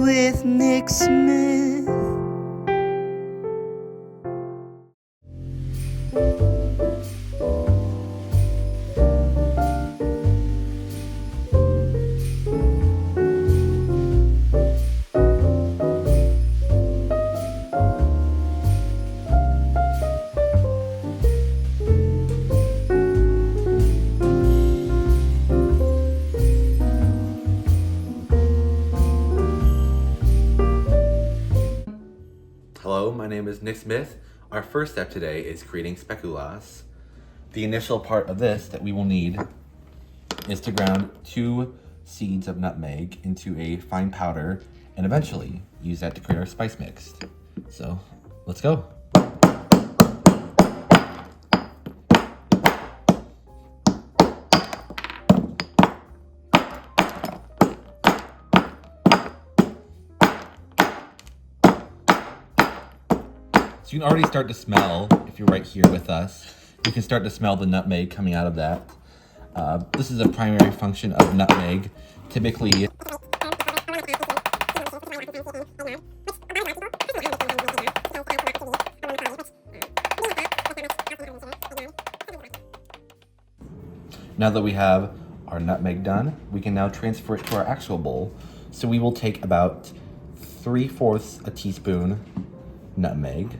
with Nick Smith. Hello, my name is Nick Smith. Our first step today is creating speculoos. The initial part of this that we will need is to ground 2 seeds of nutmeg into a fine powder and eventually use that to create our spice mix. So, let's go. So you can already start to smell, if you're right here with us, you can start to smell the nutmeg coming out of that. This is a primary function of nutmeg. Typically, now that we have our nutmeg done, we can now transfer it to our actual bowl. So we will take about 3/4 a teaspoon nutmeg.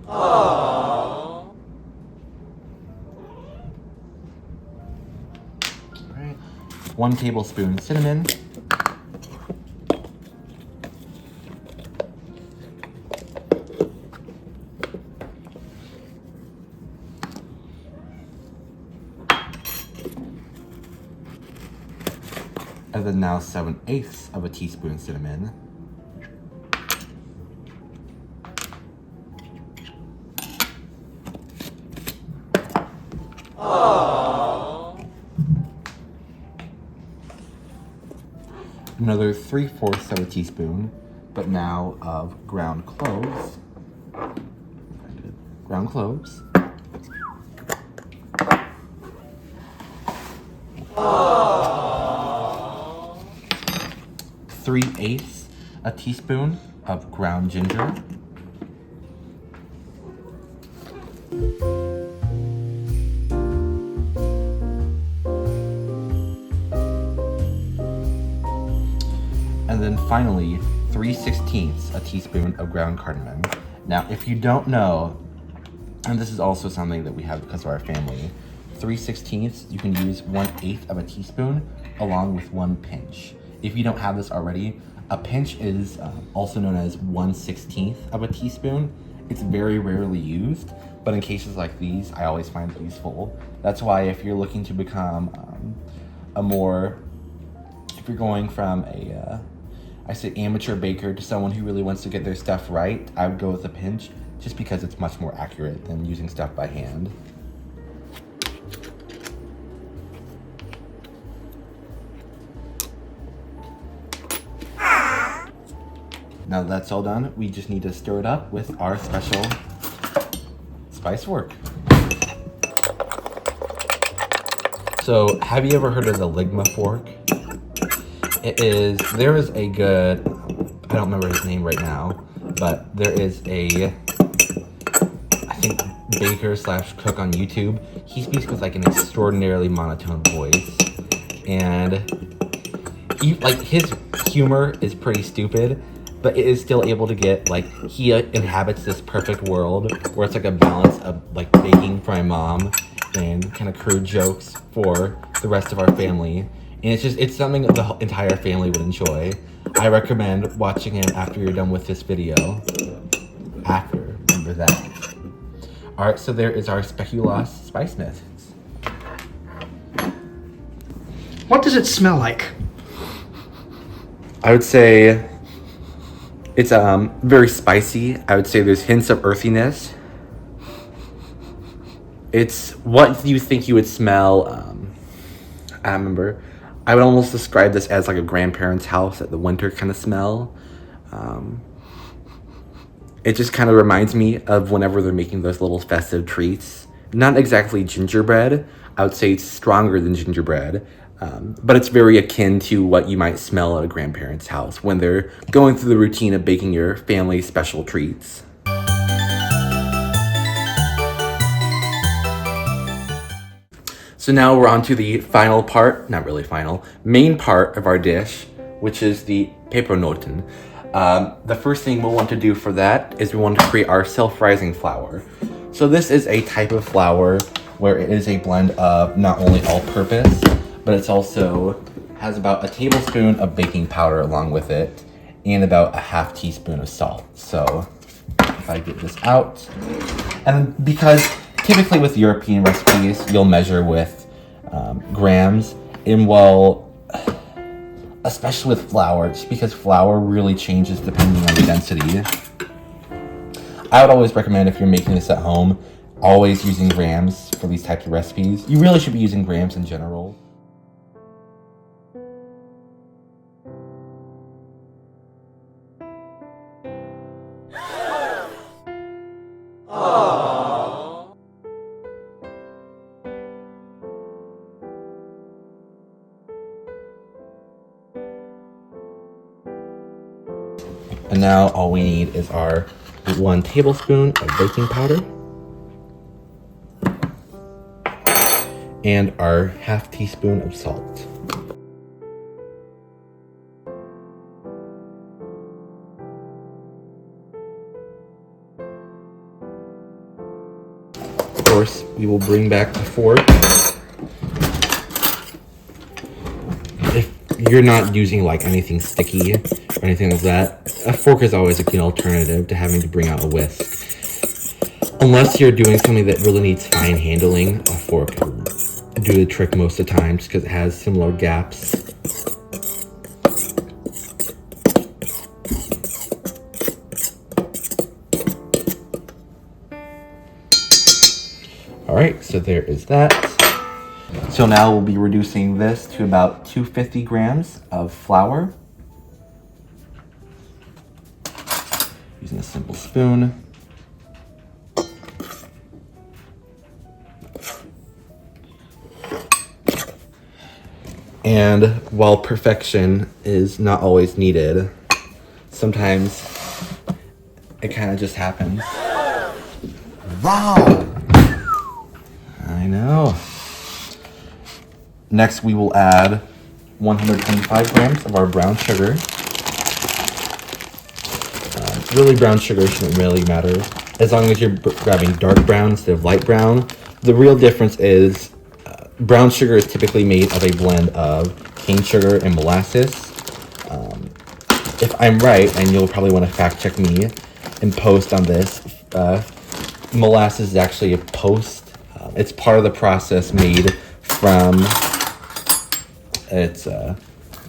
Aww. Alright. 1 tablespoon cinnamon. And then now 7/8 of a teaspoon cinnamon. Another 3/4 of a teaspoon, but now of ground cloves. Ground cloves. 3/8 a teaspoon of ground ginger. And then finally, 3/16 a teaspoon of ground cardamom. Now, if you don't know, and this is also something that we have because of our family, 3/16 you can use 1/8 of a teaspoon along with 1 pinch. If you don't have this already, a pinch is also known as 1/16 of a teaspoon. It's very rarely used, but in cases like these, I always find it useful. That's why if you're looking to become if you're going from I say amateur baker to someone who really wants to get their stuff right, I would go with a pinch just because it's much more accurate than using stuff by hand. Now that that's all done, we just need to stir it up with our special spice fork. So, have you ever heard of the Ligma fork? There is a good, I don't remember his name right now, but there is a, I think, baker / cook on YouTube. He speaks with like an extraordinarily monotone voice, and his humor is pretty stupid, but it is still able to get, like, he inhabits this perfect world where it's like a balance of like baking for my mom and kind of crude jokes for the rest of our family. And it's something that the entire family would enjoy. I recommend watching him after you're done with this video. Remember that. Alright, so there is our speculoos spice mix. What does it smell like? I would say it's very spicy. I would say there's hints of earthiness. It's what you think you would smell. I remember. I would almost describe this as like a grandparent's house at the winter kind of smell. It just kind of reminds me of whenever they're making those little festive treats. Not exactly gingerbread. I would say it's stronger than gingerbread, But it's very akin to what you might smell at a grandparent's house when they're going through the routine of baking your family special treats. So now we're on to the final part, not really final, main part of our dish, which is the Pepernoten. The first thing we'll want to do for that is we want to create our self-rising flour. So this is a type of flour where it is a blend of not only all-purpose, but it's also has about a tablespoon of baking powder along with it, and about a half teaspoon of salt. So if I get this out, and because typically with European recipes, you'll measure with grams, and especially with flour, just because flour really changes depending on the density. I would always recommend, if you're making this at home, always using grams for these types of recipes. You really should be using grams in general. And now all we need is our 1 tablespoon of baking powder and our half teaspoon of salt. Of course, we will bring back the fork. If you're not using like anything sticky or anything like that, a fork is always a good alternative to having to bring out a whisk. Unless you're doing something that really needs fine handling, a fork will do the trick most of the time just because it has similar gaps. Alright, so there is that. So now we'll be reducing this to about 250 grams of flour. Using a simple spoon. And while perfection is not always needed, sometimes it kind of just happens. Wow! I know. Next, we will add 125 grams of our brown sugar. Really, brown sugar shouldn't really matter, as long as you're grabbing dark brown instead of light brown. The real difference is brown sugar is typically made of a blend of cane sugar and molasses. If I'm right, and you'll probably want to fact check me and post on this, molasses is actually a post. It's part of the process made from, it's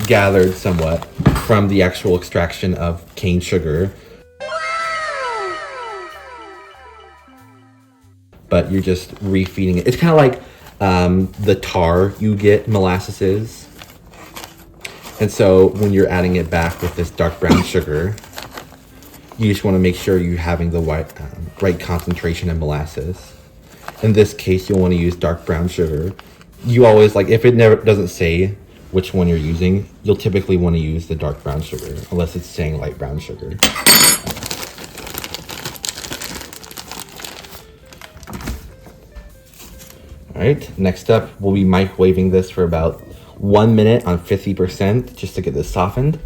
gathered somewhat from the actual extraction of cane sugar. But you're just refeeding it. It's kind of like the tar you get molasses is. And so when you're adding it back with this dark brown sugar, you just want to make sure you're having the right concentration of molasses. In this case, you'll want to use dark brown sugar. You always, like, if it never doesn't say which one you're using, you'll typically want to use the dark brown sugar, unless it's saying light brown sugar. Alright, next up, we'll be microwaving this for about 1 minute on 50% just to get this softened.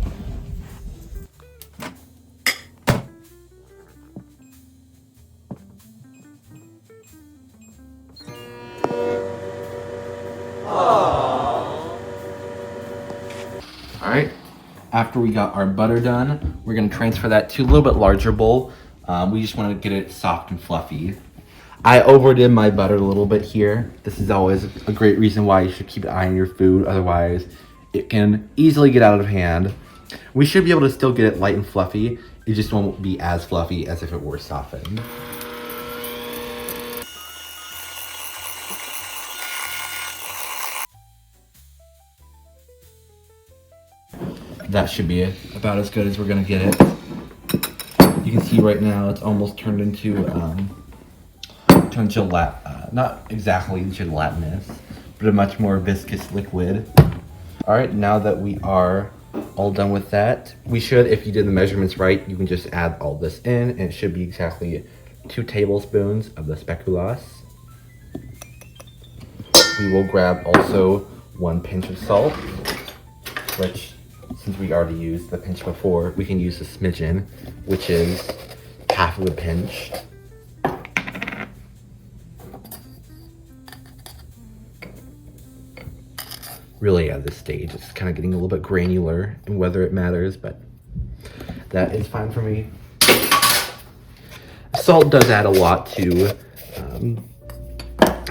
Alright, after we got our butter done, we're going to transfer that to a little bit larger bowl. We just want to get it soft and fluffy. I overdid my butter a little bit here. This is always a great reason why you should keep an eye on your food, otherwise it can easily get out of hand. We should be able to still get it light and fluffy. It just won't be as fluffy as if it were softened. That should be it. About as good as we're gonna get it. You can see right now it's almost turned into not exactly gelatinous, but a much more viscous liquid. All right, now that we are all done with that, we should, if you did the measurements right, you can just add all this in, and it should be exactly 2 tablespoons of the speculoos. We will grab also 1 pinch of salt, which, since we already used the pinch before, we can use a smidgen, which is half of a pinch. Really, at this stage, it's kind of getting a little bit granular in whether it matters, but that is fine for me. Salt does add a lot to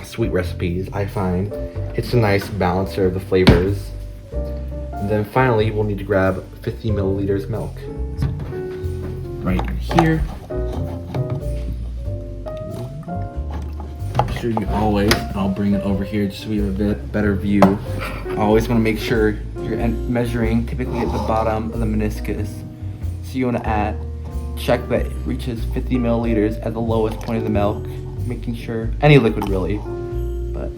sweet recipes, I find. It's a nice balancer of the flavors. And then finally, we'll need to grab 50 milliliters milk. Right here. I'm sure you always, I'll bring it over here just so we have a bit better view. I always want to make sure you're measuring typically at the bottom of the meniscus. So you want to check that it reaches 50 milliliters at the lowest point of the milk, making sure, any liquid really, but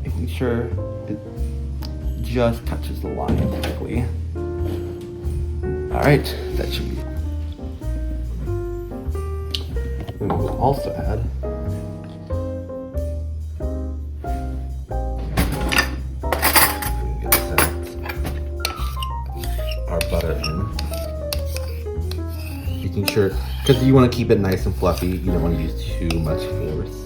making sure it just touches the line typically. All right, that should be. We will also add our butter in. Making sure, because you want to keep it nice and fluffy, you don't want to use too much force.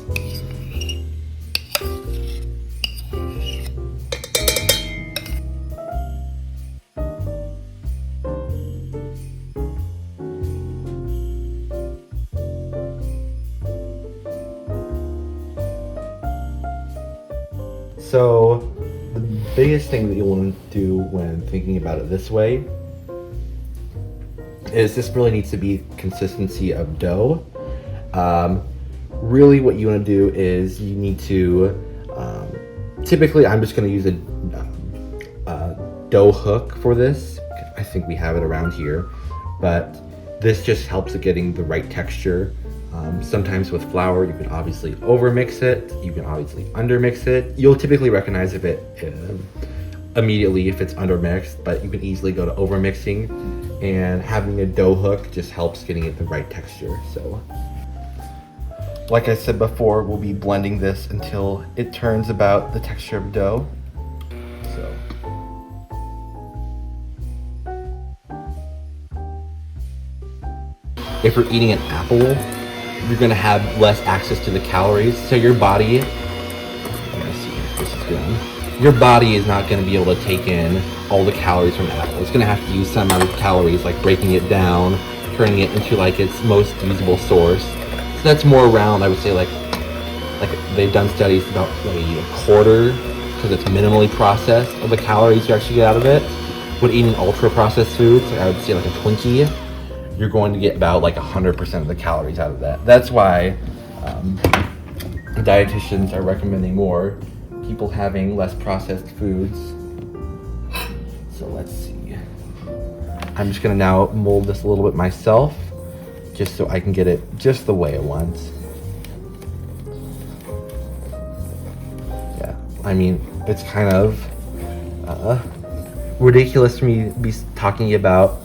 So the biggest thing that you want to do when thinking about it this way is this really needs to be consistency of dough. Really what you want to do is you need to, typically I'm just going to use a dough hook for this. I think we have it around here, but this just helps it getting the right texture. Sometimes with flour, you can obviously overmix it, you can obviously undermix it. You'll typically recognize if it immediately if it's undermixed, but you can easily go to overmixing, and having a dough hook just helps getting it the right texture. So, like I said before, we'll be blending this until it turns about the texture of dough. So. If you're eating an apple, you're gonna have less access to the calories. So your body, let's see if this is good. Your body is not gonna be able to take in all the calories from an apple. It's gonna have to use some amount of calories, like breaking it down, turning it into like its most usable source. So that's more around, I would say like they've done studies about maybe a quarter, because it's minimally processed, of the calories you actually get out of it. When eating ultra processed foods, I would say like a Twinkie, you're going to get about like 100% of the calories out of that. That's why dietitians are recommending more people having less processed foods. So let's see. I'm just gonna now mold this a little bit myself, just so I can get it just the way I want. Yeah, I mean, it's kind of ridiculous for me to be talking about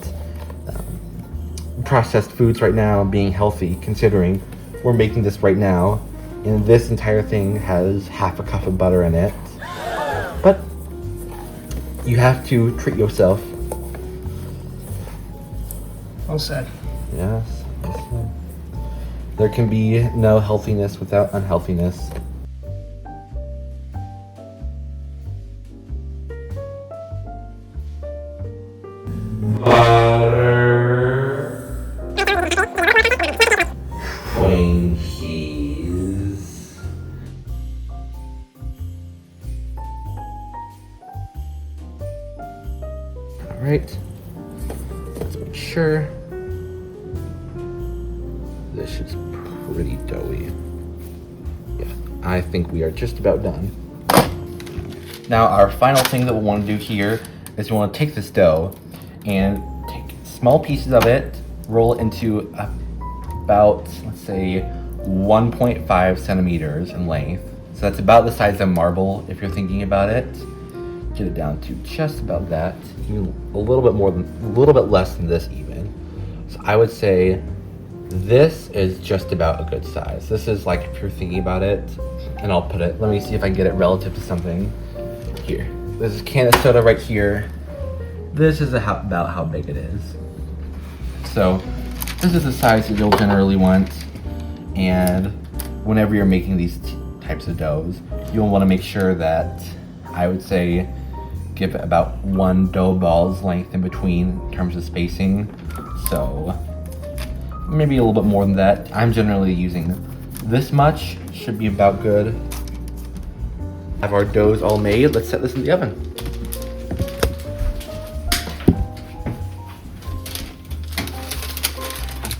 processed foods right now being healthy, considering we're making this right now and this entire thing has half a cup of butter in it. But you have to treat yourself. Well said. Yes. There can be no healthiness without unhealthiness. Plain cheese. All right. Let's make sure. This is pretty doughy. Yeah, I think we are just about done. Now, our final thing that we'll want to do here is we want to take this dough and take small pieces of it, roll it into about, let's say, 1.5 centimeters in length. So that's about the size of marble if you're thinking about it. Get it down to just about that. Even a little bit less than this even. So I would say this is just about a good size. This is like, if you're thinking about it, and I'll put it, let me see if I can get it relative to something here. This is a can of soda right here. This is about how big it is. So this is the size that you'll generally want. And whenever you're making these types of doughs, you'll want to make sure that, I would say, give it about 1 dough ball's length in between in terms of spacing. So maybe a little bit more than that. I'm generally using this much, should be about good. Have our doughs all made. Let's set this in the oven.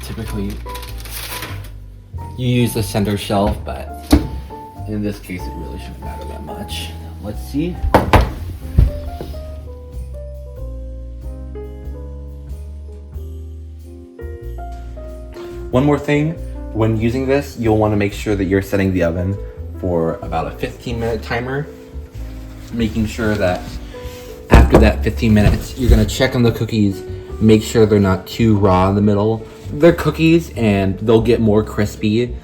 Typically, you use the center shelf, but in this case, it really shouldn't matter that much. Let's see. One more thing, when using this, you'll want to make sure that you're setting the oven for about a 15-minute timer, making sure that after that 15 minutes, you're going to check on the cookies, make sure they're not too raw in the middle. They're cookies and they'll get more crispy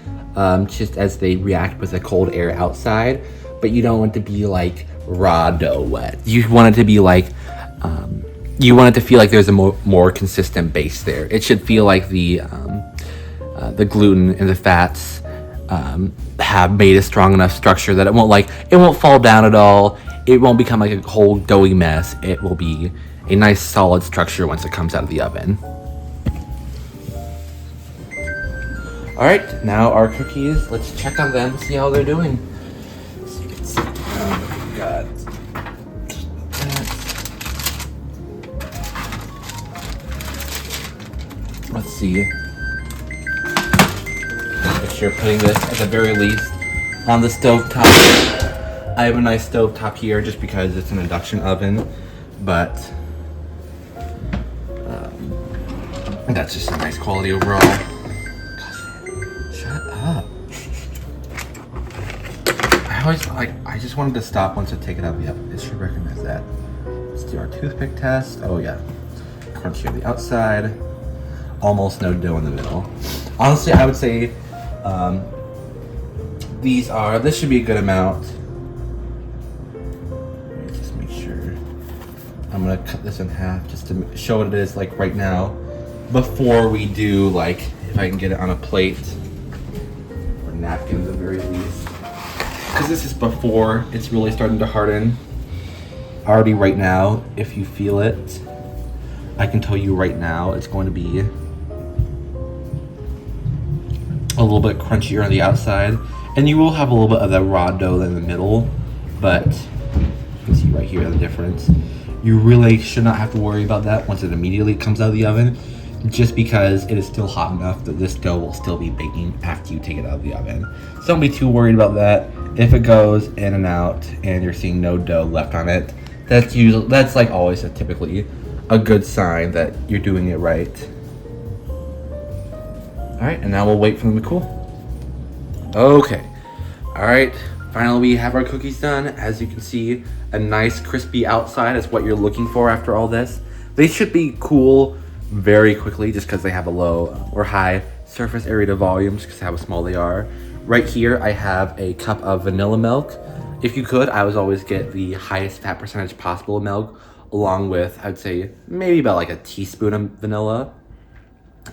just as they react with the cold air outside, but you don't want it to be like raw dough wet. You want it to be like, you want it to feel like there's a more consistent base there. It should feel like the gluten and the fats have made a strong enough structure that it won't fall down at all. It won't become like a whole doughy mess. It will be a nice solid structure once it comes out of the oven. All right, now our cookies, let's check on them, see how they're doing. So you can see, we've got that. Let's see. Make sure you're putting this at the very least on the stove top. I have a nice stove top here just because it's an induction oven, but that's just a nice quality overall. I just wanted to stop once I take it out of the oven. It should recognize that. Let's do our toothpick test. Oh yeah. Crunchy on the outside. Almost no dough in the middle. Honestly, I would say this should be a good amount. Let me just make sure. I'm gonna cut this in half just to show what it is like right now. Before we do, like, if I can get it on a plate or napkin at the very least. Because this is before it's really starting to harden. Already right now, if you feel it, I can tell you right now it's going to be a little bit crunchier on the outside. And you will have a little bit of that raw dough in the middle, but you can see right here the difference. You really should not have to worry about that once it immediately comes out of the oven, just because it is still hot enough that this dough will still be baking after you take it out of the oven. So don't be too worried about that. If it goes in and out and you're seeing no dough left on it, that's like always typically a good sign that you're doing it right. All right, and now we'll wait for them to cool. Okay, all right, finally we have our cookies done. As you can see, a nice crispy outside is what you're looking for after all this. They should be cool very quickly just because they have a low or high surface area to volume, just because how small they are. Right here, I have a cup of vanilla milk. If you could, I would always get the highest fat percentage possible of milk, along with, I'd say, maybe about like a teaspoon of vanilla.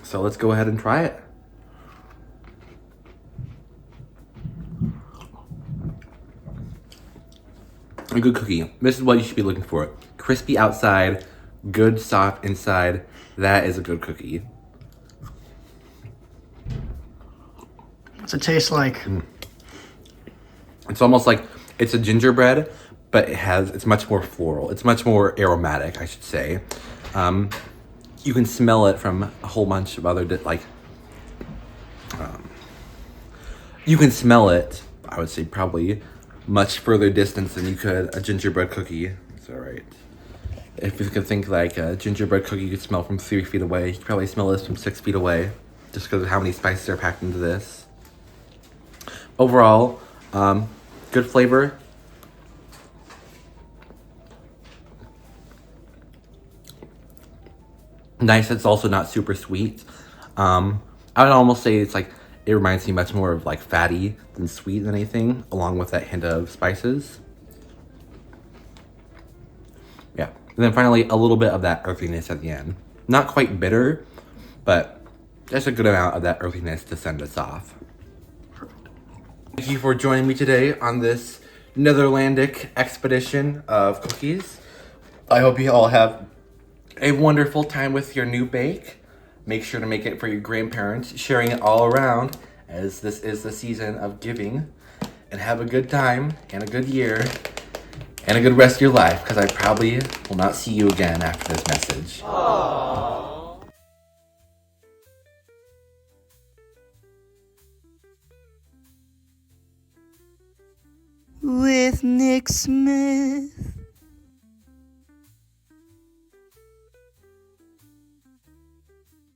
So let's go ahead and try it. A good cookie. This is what you should be looking for. Crispy outside, good soft inside. That is a good cookie. What's it taste like? It's almost like it's a gingerbread, but it's much more floral. It's much more aromatic, I should say. You can smell it from a whole bunch of other you can smell it, I would say, probably much further distance than you could a gingerbread cookie. It's all right. If you could think like a gingerbread cookie you could smell from 3 feet away, you could probably smell this from 6 feet away, just because of how many spices are packed into this. Overall, Good flavor. Nice, it's also not super sweet. I would almost say it's like, it reminds me much more of like fatty than sweet than anything, along with that hint of spices. Yeah, and then finally a little bit of that earthiness at the end. Not quite bitter, but just a good amount of that earthiness to send us off. Thank you for joining me today on this Netherlandic expedition of cookies. I hope you all have a wonderful time with your new bake. Make sure to make it for your grandparents, sharing it all around, as this is the season of giving. And have a good time and a good year and a good rest of your life, because I probably will not see you again after this message. With Nick Smith.